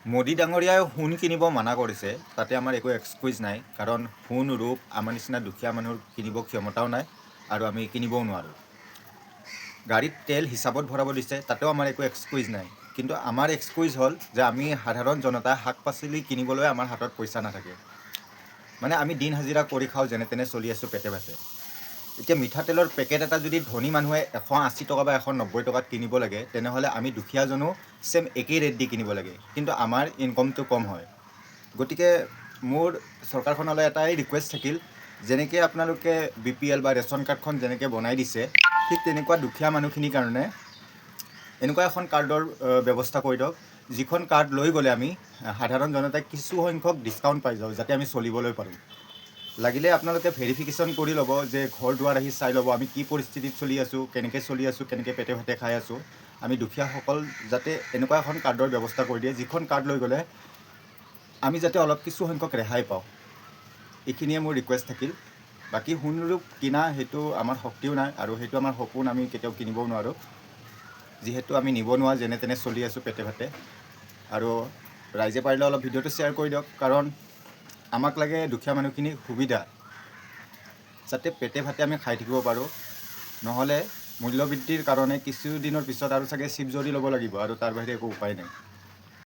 মোদী ডাঙৰীয়াই সোণ কিনিব মানা কৰিছে, তাতে আমাৰ একো এক্সকিউজ নাই, কাৰণ সোণ ৰূপ আমাৰ নিচিনা দুখীয়া মানুহৰ কিনিব ক্ষমতাও নাই আৰু আমি কিনিবও নোৱাৰোঁ। গাড়ীত তেল হিচাপত ভৰাব দিছে, তাতেও আমাৰ একো এক্সকিউজ নাই। কিন্তু আমাৰ এক্সকিউজ হ'ল যে আমি সাধাৰণ জনতা শাক পাচলি কিনিবলৈ আমাৰ হাতত পইচা নাথাকে। মানে আমি দিন হাজিৰা কৰি খাওঁ, যেনে তেনে চলি আছোঁ পেটে ভাতে। এতিয়া মিঠাতেলৰ পেকেট এটা যদি ধনী মানুহে 180 টকা বা 190 টকাত কিনিব লাগে, তেনেহ'লে আমি দুখীয়াজনো ছেম একেই ৰেট দি কিনিব লাগে, কিন্তু আমাৰ ইনকমটো কম হয়। গতিকে মোৰ চৰকাৰখনলৈ এটাই ৰিকুৱেষ্ট থাকিল, যেনেকৈ আপোনালোকে BPL বা ৰেচন কাৰ্ডখন যেনেকৈ বনাই দিছে, ঠিক তেনেকুৱা দুখীয়া মানুহখিনিৰ কাৰণে এনেকুৱা এখন কাৰ্ডৰ ব্যৱস্থা কৰি দিয়ক, যিখন কাৰ্ড লৈ গ'লে আমি সাধাৰণ জনতাই কিছু সংখ্যক ডিছকাউণ্ট পাই যাওঁ, যাতে আমি চলিবলৈ পাৰোঁ। লাগিলে আপোনালোকে ভেৰিফিকেশ্যন কৰি ল'ব, যে ঘৰ দুৱাৰ আহি চাই ল'ব আমি কি পৰিস্থিতিত চলি আছোঁ, কেনেকৈ চলি আছোঁ, কেনেকৈ পেটে ভাতে খাই আছোঁ। আমি দুখীয়াসকল যাতে এনেকুৱা এখন কাৰ্ডৰ ব্যৱস্থা কৰি দিয়ে, যিখন কাৰ্ড লৈ গ'লে আমি যাতে অলপ কিছু সংখ্যক ৰেহাই পাওঁ। এইখিনিয়ে মোৰ ৰিকুৱেষ্ট থাকিল। বাকী সোণ ৰূপ কিনা সেইটো আমাৰ শক্তিও নাই, আৰু সেইটো আমাৰ সপোন, আমি কেতিয়াও কিনিবও নোৱাৰোঁ, যিহেতু আমি নিবনুৱা, যেনে তেনে চলি আছোঁ পেটে ভাতে। আৰু ৰাইজে পাৰিলে অলপ ভিডিঅ'টো শ্বেয়াৰ কৰি দিয়ক, কাৰণ আমাক লাগে দুখীয়া মানুহখিনিৰ সুবিধা, যাতে পেটে ভাতে আমি খাই থাকিব পাৰোঁ। নহ'লে মূল্যবৃদ্ধিৰ কাৰণে কিছুদিনৰ পিছত আৰু চাগে চিপ জৰি ল'ব লাগিব, আৰু তাৰ বাহিৰে একো উপায় নাই।